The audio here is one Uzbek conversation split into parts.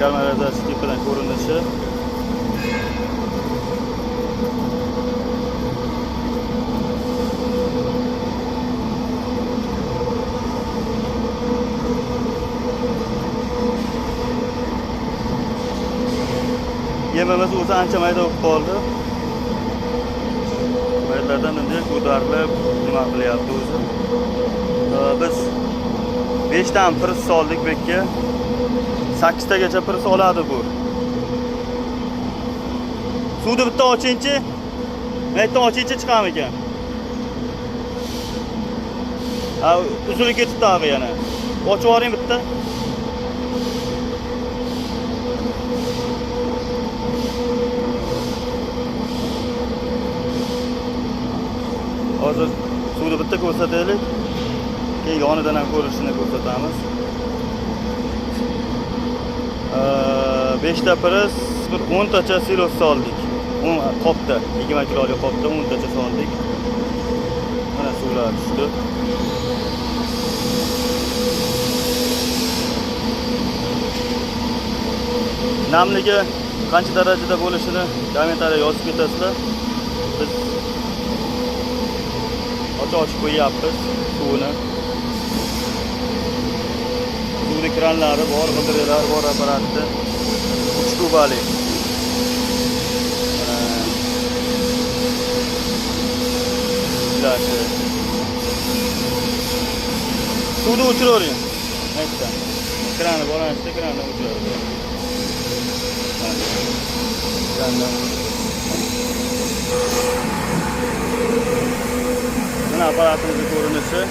kamerada stipidan ko'rinishi. Yemimiz o'zi ancha mayda bo'lib qoldi. Maydalardan bunday ko'tarilib nima qilyapti o'zi. Biz 5 dan pirs soldik bekka. 8 tagacha pirs oladi bu. Suvni bitta ochingchi. Mayda ochingchi chiqam ekan. Ha, uzilib ketibdi abi yana. Ochib yuboring bitta. Hozir suvni bitta ko'rsataylik. Keyin yonidan ham ko'rinishini ko'rsatamiz. 5 ta pirs, bir 10 tacha silos soldik. 10 qopda, 20 kilolik qopda 10 tacha soldik. Mana suvlar tushdi. Namligi qancha darajada bo'lishini kommentariyga yozib ketasizlar. Biz ochib qo'yapmiz suvni. Suvni kranlari bor, g'ildiraklar bor apparatda. 3 kubali. Suvni o'chiravering. Aytda. Kranni bo'lanishda kranni o'chiravering. Mana aparatimizning ko'rinishi.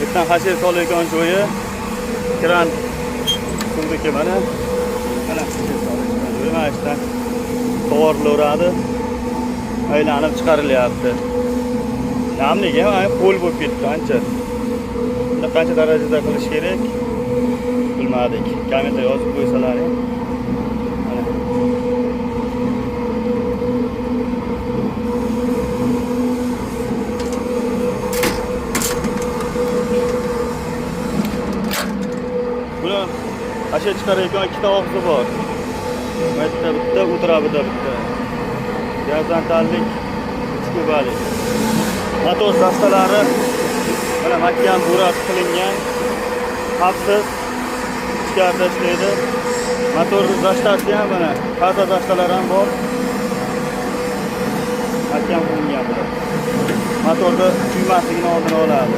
Bitta hashir solayotgan joyi. Kran suvdagi mana solayotgan joyi mana ishdan to'g'rilaveradi. Aylanib chiqarilyapti. Namligi ham qo'l bo'lib ketdi ancha. Bunda qancha darajada qilish kerak? Bilmadik. Kommentar yozib qo'ysalaring. Mana. Buni ashyo chiqarayotgan ikkita og'zi bor. Bitta o'tirabida bitta. Gazantallik 3 kubalik. Motor dastalari mana mahkam bo'rab qilingan. Xavfsiz ichkarida ishlaydi. Motor dashtasi ham mana, qaza dashtalar ham bor. Mahkam qilingan bular. Motorda kuymasligini oldini oladi.